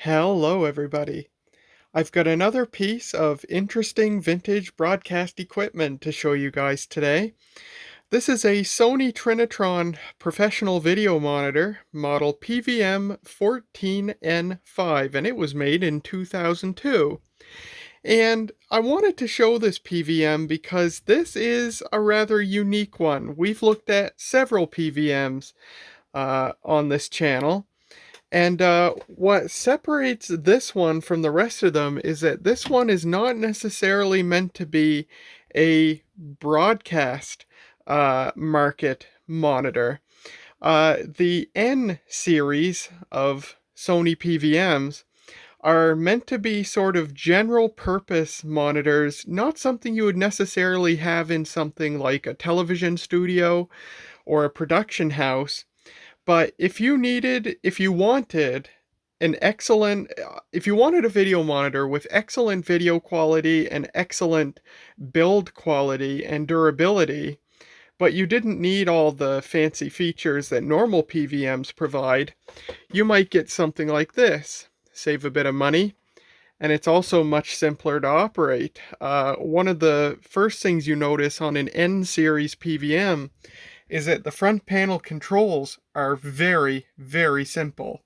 Hello, everybody. I've got another piece of interesting vintage broadcast equipment to show you guys today. This is a Sony Trinitron professional video monitor, model PVM-14N5, and it was made in 2002. And I wanted to show this PVM because this is a rather unique one. We've looked at several PVMs on this channel. And what separates this one from the rest of them is that this one is not necessarily meant to be a broadcast market monitor. The N series of Sony PVMs are meant to be sort of general purpose monitors, not something you would necessarily have in something like a television studio or a production house. But if you wanted if you wanted a video monitor with excellent video quality and excellent build quality and durability, but you didn't need all the fancy features that normal PVMs provide, you might get something like this. Save a bit of money, and it's also much simpler to operate. One of the first things you notice on an N series PVM is that the front panel controls are very, very simple.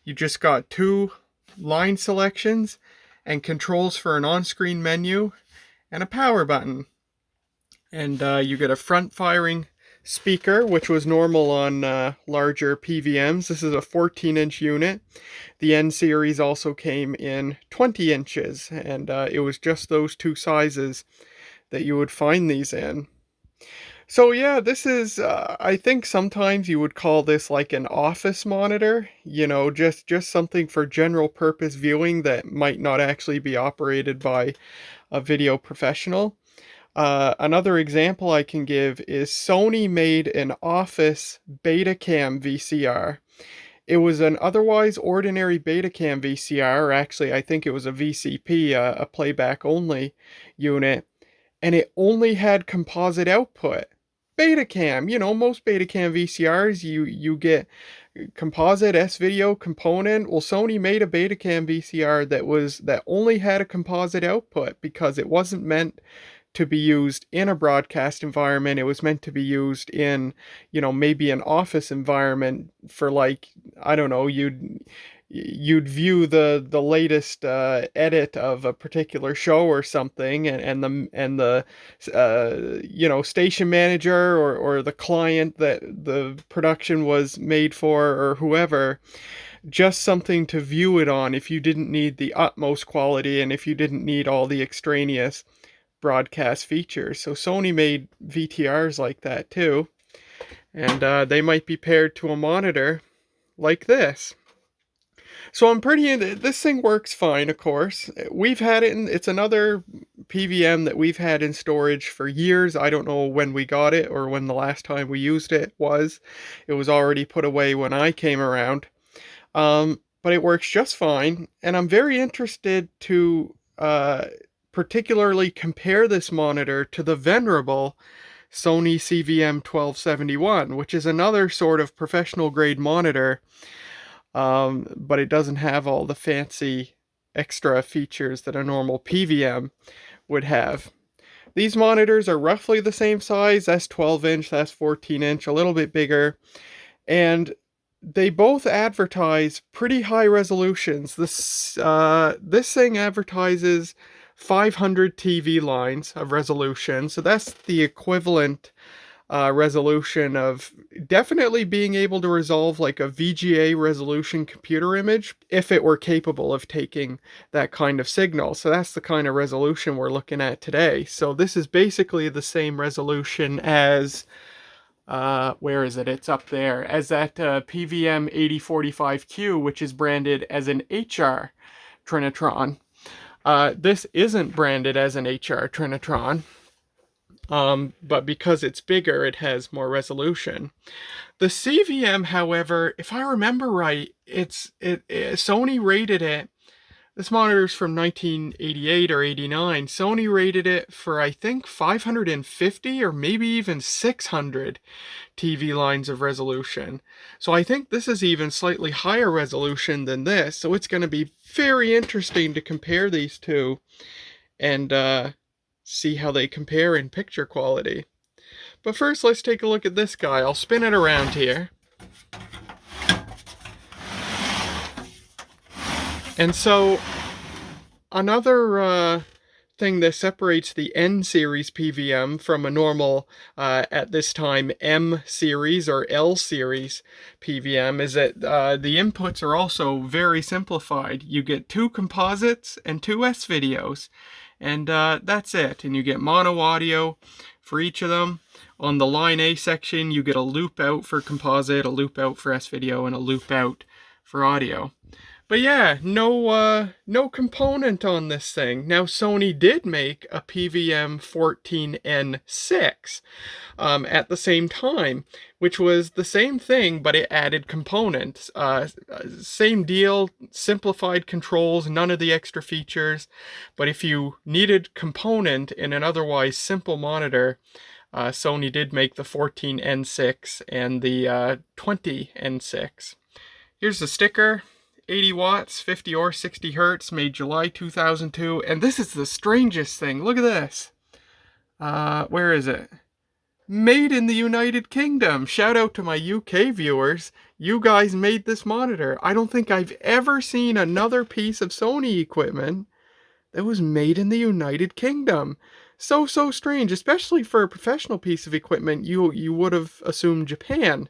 You just got two line selections and controls for an on-screen menu and a power button. And you get a front-firing speaker, which was normal on larger PVMs. This is a 14-inch unit. The N series also came in 20 inches, and it was just those two sizes that you would find these in. So yeah, this is, I think sometimes you would call this like an office monitor, just something for general purpose viewing that might not actually be operated by a video professional. Another example I can give is Sony made an office Betacam VCR. It was an otherwise ordinary Betacam VCR, or actually I think it was a VCP, a playback only unit, and it only had composite output. Betacam, most Betacam VCRs, you get composite S-video component. Well, Sony made a Betacam VCR that only had a composite output because it wasn't meant to be used in a broadcast environment. It was meant to be used in, maybe an office environment for, like, I don't know, you'd view the latest edit of a particular show or something, and the station manager or the client that the production was made for, or whoever, just something to view it on if you didn't need the utmost quality and if you didn't need all the extraneous broadcast features. So Sony made VTRs like that too, and they might be paired to a monitor like this. So I'm pretty into it. This thing works fine, of course. We've had it it's another PVM that we've had in storage for years. I don't know when we got it or when the last time we used it was. It was already put away when I came around. But it works just fine, and I'm very interested to particularly compare this monitor to the venerable Sony CVM-1271, which is another sort of professional grade monitor, but it doesn't have all the fancy extra features that a normal PVM would have. These monitors are roughly the same size. That's 12 inch, that's 14 inch, a little bit bigger, and they both advertise pretty high resolutions. This thing advertises 500 TV lines of resolution, so that's the equivalent resolution of definitely being able to resolve like a VGA resolution computer image if it were capable of taking that kind of signal. So that's the kind of resolution we're looking at today. So this is basically the same resolution as where is it? It's up there, as that PVM 8045Q, which is branded as an HR Trinitron. This isn't branded as an HR Trinitron, but because it's bigger, it has more resolution. The CVM, however, if I remember right, Sony rated it. This monitor is from 1988 or 89. Sony rated it for, I think, 550 or maybe even 600 TV lines of resolution. So I think this is even slightly higher resolution than this. So it's going to be very interesting to compare these two and see how they compare in picture quality. But first, let's take a look at this guy. I'll spin it around here. And so, another thing that separates the N series PVM from a normal, at this time, M series or L series PVM is that the inputs are also very simplified. You get 2 composites and 2 S-videos, and that's it. And you get mono audio for each of them. On the line A section, you get a loop out for composite, a loop out for S-video, and a loop out for audio. But yeah, no component on this thing. Now, Sony did make a PVM-14N5 at the same time, which was the same thing, but it added components. Same deal, simplified controls, none of the extra features. But if you needed component in an otherwise simple monitor, Sony did make the 14N6 and the 20N6. Here's the sticker. 80 watts, 50 or 60 hertz, made July 2002. And this is the strangest thing. Look at this. Where is it? Made in the United Kingdom. Shout out to my UK viewers. You guys made this monitor. I don't think I've ever seen another piece of Sony equipment that was made in the United Kingdom. So strange, especially for a professional piece of equipment. You would have assumed Japan.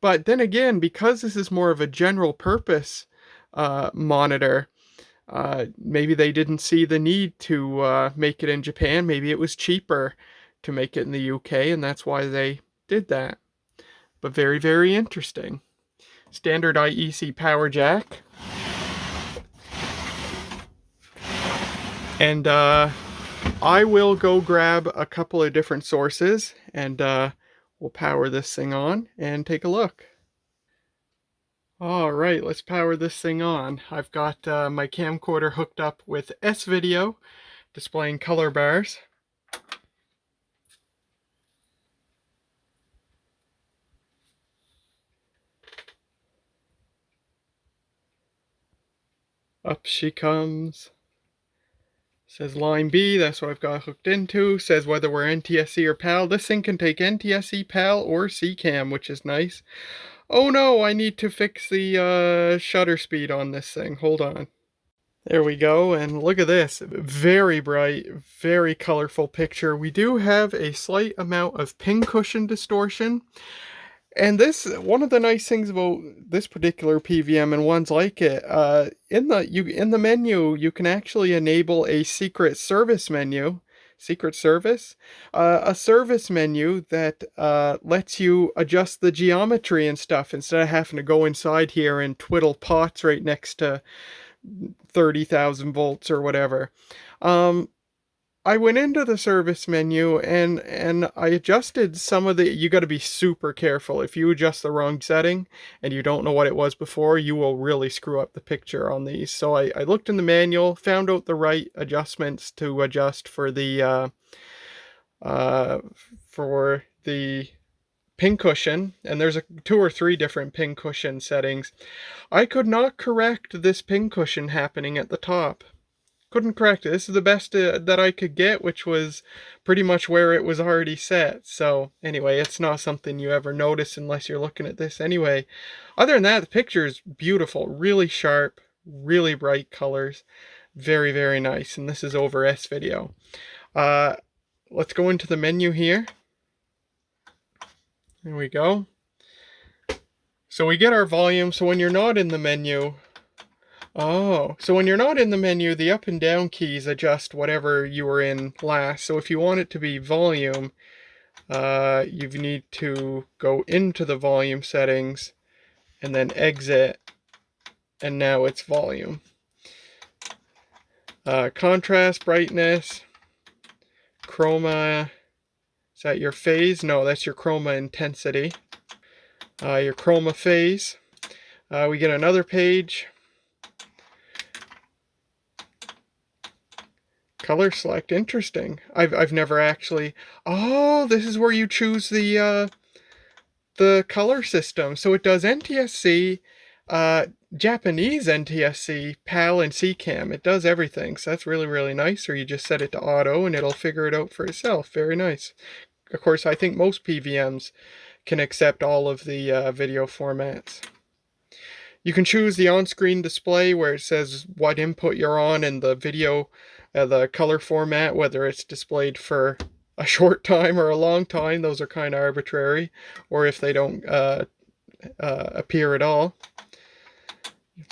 But then again, because this is more of a general purpose monitor, maybe they didn't see the need to make it in Japan. Maybe it was cheaper to make it in the UK, and that's why they did that. But very, very interesting. Standard IEC power jack. And I will go grab a couple of different sources, and we'll power this thing on and take a look. All right, let's power this thing on. I've got my camcorder hooked up with S-video, displaying color bars. Up she comes. Says line B, that's what I've got hooked into. Says whether we're NTSC or PAL. This thing can take NTSC, PAL, or CCAM, which is nice. Oh no, I need to fix the shutter speed on this thing. Hold on. There we go, and look at this. Very bright, very colorful picture. We do have a slight amount of pincushion distortion. And this, one of the nice things about this particular PVM and ones like it, in the menu, you can actually enable a secret service menu. Secret service? A service menu that lets you adjust the geometry and stuff instead of having to go inside here and twiddle pots right next to 30,000 volts or whatever. I went into the service menu and I adjusted some of the, you got to be super careful. If you adjust the wrong setting and you don't know what it was before, you will really screw up the picture on these. So I looked in the manual, found out the right adjustments to adjust for the pincushion, and there's 2 or 3 different pincushion settings. I could not correct this pincushion happening at the top. Couldn't correct it. This is the best that I could get, which was pretty much where it was already set. So anyway, it's not something you ever notice unless you're looking at this anyway. Other than that, the picture is beautiful, really sharp, really bright colors, very, very nice. And this is over S-video. Let's go into the menu here. There we go. So we get our volume. So when you're not in the menu, so when you're not in the menu, the up and down keys adjust whatever you were in last. So if you want it to be volume, you need to go into the volume settings and then exit, and now it's volume. Contrast, brightness, chroma, is that your phase? No, that's your chroma intensity. Your chroma phase. We get another page. Color select, interesting. I've never actually... Oh, this is where you choose the color system. So it does NTSC, Japanese NTSC, PAL, and CCAM. It does everything, so that's really, really nice. Or you just set it to auto and it'll figure it out for itself. Very nice. Of course, I think most PVMs can accept all of the video formats. You can choose the on-screen display where it says what input you're on and the video, the color format, whether it's displayed for a short time or a long time. Those are kind of arbitrary, or if they don't appear at all.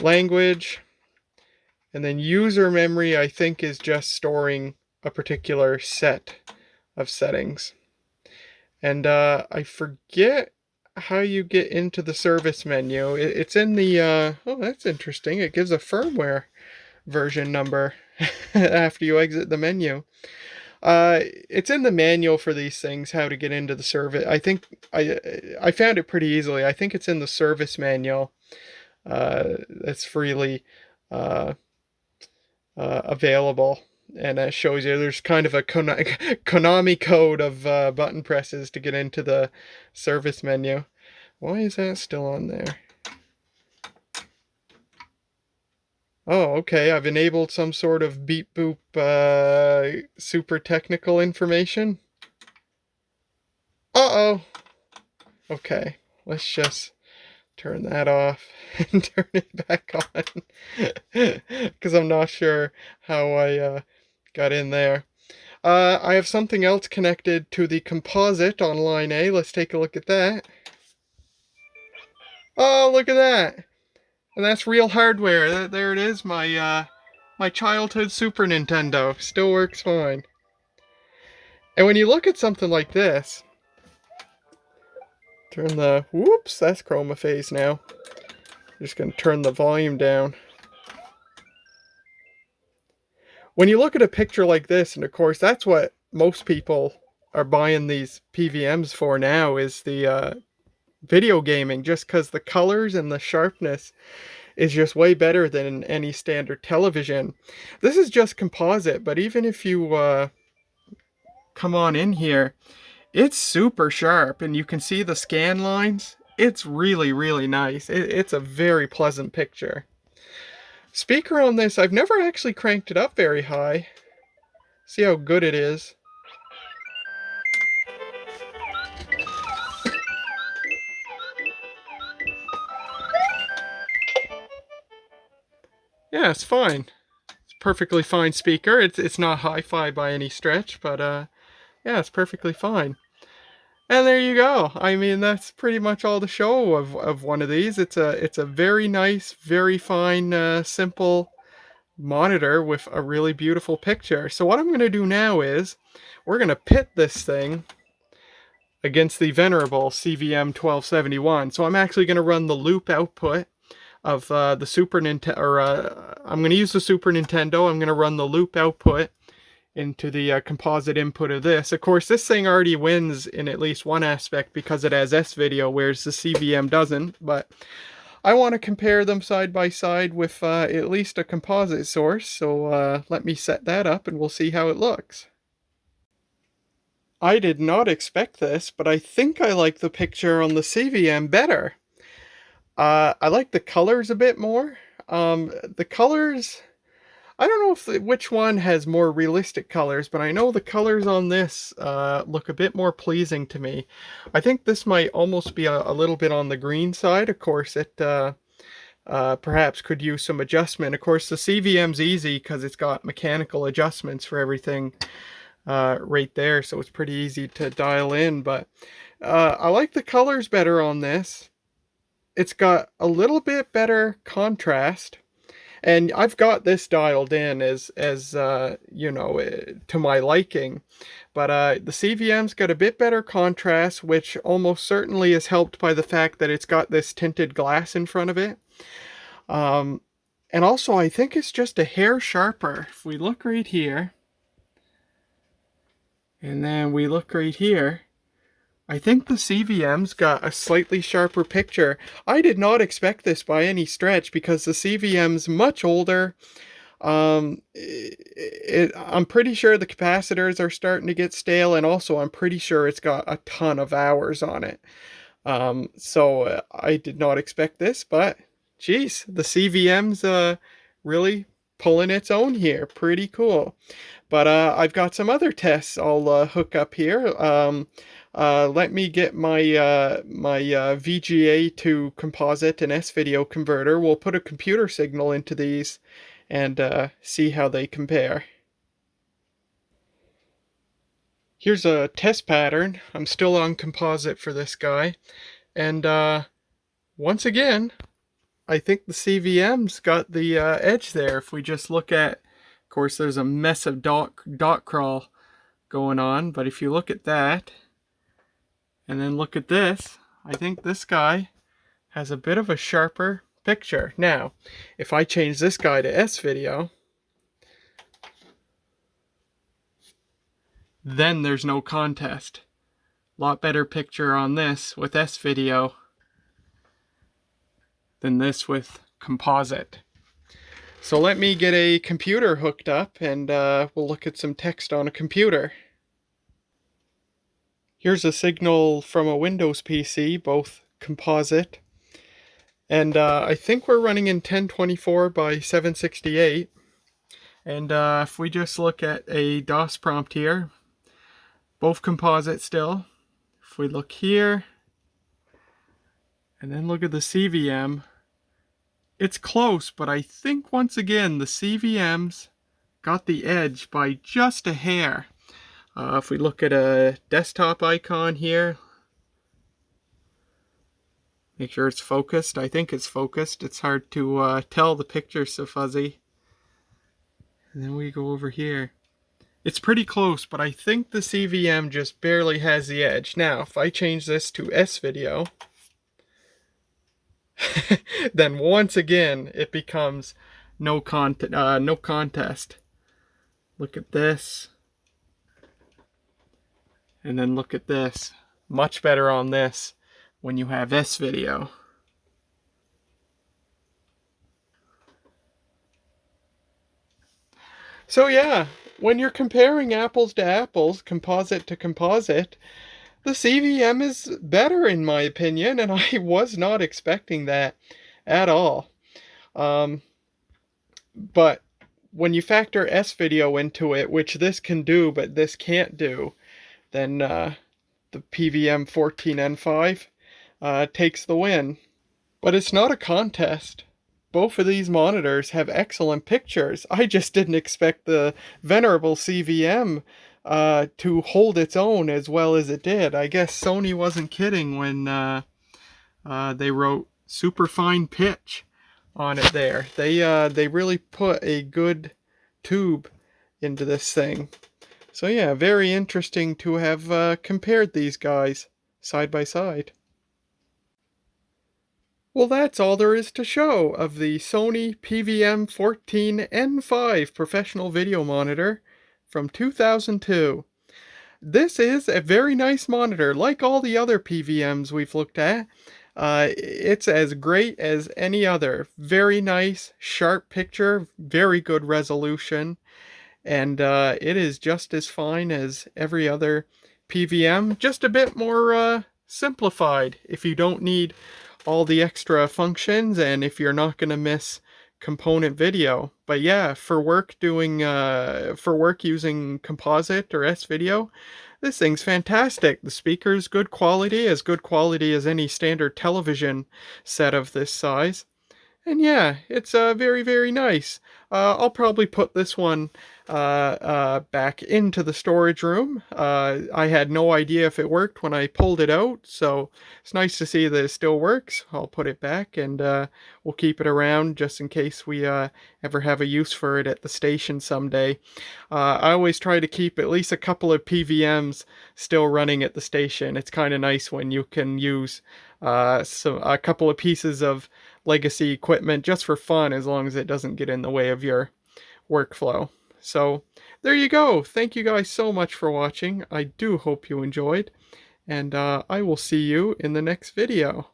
Language, and then user memory, I think, is just storing a particular set of settings. And I forget how you get into the service menu. It's in the, oh, that's interesting. It gives a firmware version number after you exit the menu. It's in the manual for these things, how to get into the service. I think I found it pretty easily. I think it's in the service manual. That's freely available, and it shows you there's kind of a Konami code of button presses to get into the service menu. Why is that still on there? Oh, okay, I've enabled some sort of beep boop super technical information. Uh-oh. Okay, let's just turn that off and turn it back on, because I'm not sure how I got in there. I have something else connected to the composite on line A. Let's take a look at that. Oh, look at that. And that's real hardware. There it is, my childhood Super Nintendo. Still works fine. And when you look at something like this, turn the... Whoops, that's chroma phase now. Just going to turn the volume down. When you look at a picture like this, and of course that's what most people are buying these PVMs for now, is the video gaming, just because the colors and the sharpness is just way better than any standard television. This is just composite, but even if you come on in here, it's super sharp, and you can see the scan lines. It's really, really nice. It's a very pleasant picture. Speaker on this, I've never actually cranked it up very high. See how good it is. Yeah, it's fine. It's a perfectly fine speaker. It's not hi-fi by any stretch, but yeah, it's perfectly fine. And there you go. I mean, that's pretty much all the show of one of these. It's a very nice, very fine, simple monitor with a really beautiful picture. So what I'm going to do now is we're going to pit this thing against the venerable CVM-1271. So I'm actually going to run the loop output of the Super Nintendo, or I'm going to use the Super Nintendo. I'm going to run the loop output into the composite input of this. Of course, this thing already wins in at least one aspect because it has S-video, whereas the CVM doesn't. But I want to compare them side by side with at least a composite source. So let me set that up and we'll see how it looks. I did not expect this, but I think I like the picture on the CVM better. I like the colors a bit more. The colors... I don't know if which one has more realistic colors, but I know the colors on this look a bit more pleasing to me. I think this might almost be a little bit on the green side. Of course, it perhaps could use some adjustment. Of course, the CVM's easy because it's got mechanical adjustments for everything right there, so it's pretty easy to dial in. But I like the colors better on this. It's got a little bit better contrast. And I've got this dialed in as you know, to my liking. But the CVM's got a bit better contrast, which almost certainly is helped by the fact that it's got this tinted glass in front of it. And also, I think it's just a hair sharper. If we look right here, and then we look right here, I think the CVM's got a slightly sharper picture. I did not expect this by any stretch because the CVM's much older. I'm pretty sure the capacitors are starting to get stale, and also I'm pretty sure it's got a ton of hours on it. So I did not expect this, but geez, the CVM's really pulling its own here. Pretty cool. But I've got some other tests I'll hook up here. Let me get my VGA to composite and S-video converter. We'll put a computer signal into these and see how they compare. Here's a test pattern. I'm still on composite for this guy. And once again, I think the CVM's got the edge there. If we just look at, of course, there's a mess of dot crawl going on. But if you look at that, and then look at this, I think this guy has a bit of a sharper picture. Now, if I change this guy to S-video, then there's no contest. Lot better picture on this with S-video than this with composite. So let me get a computer hooked up and we'll look at some text on a computer. Here's a signal from a Windows PC, both composite. And I think we're running in 1024 by 768. And if we just look at a DOS prompt here, both composite still. If we look here, and then look at the CVM, it's close, but I think once again the CVM's got the edge by just a hair. If we look at a desktop icon here, make sure it's focused. I think it's focused. It's hard to tell, the picture's so fuzzy. And then we go over here. It's pretty close, but I think the CVM just barely has the edge. Now, if I change this to S-video, then once again, it becomes no contest. Look at this. And then look at this. Much better on this when you have S-video. So yeah, when you're comparing apples to apples, composite to composite, the CVM is better in my opinion, and I was not expecting that at all. But when you factor S-video into it, which this can do but this can't do, then the PVM-14N5 takes the win. But it's not a contest. Both of these monitors have excellent pictures. I just didn't expect the venerable CVM to hold its own as well as it did. I guess Sony wasn't kidding when they wrote super fine pitch on it there. They really put a good tube into this thing. So yeah, very interesting to have compared these guys side by side. Well, that's all there is to show of the Sony PVM-14N5 professional video monitor from 2002. This is a very nice monitor, like all the other PVMs we've looked at. It's as great as any other. Very nice, sharp picture, very good resolution, and it is just as fine as every other PVM, just a bit more simplified if you don't need all the extra functions and if you're not going to miss component video. But yeah, for work using composite or S-video, this thing's fantastic. The speaker's good quality as any standard television set of this size. And yeah, it's very, very nice. I'll probably put this one back into the storage room. I had no idea if it worked when I pulled it out, so it's nice to see that it still works. I'll put it back and we'll keep it around just in case we ever have a use for it at the station someday. I always try to keep at least a couple of PVMs still running at the station. It's kind of nice when you can use a couple of pieces of legacy equipment just for fun, as long as it doesn't get in the way of your workflow. So there you go. Thank you guys so much for watching. I do hope you enjoyed, and I will see you in the next video.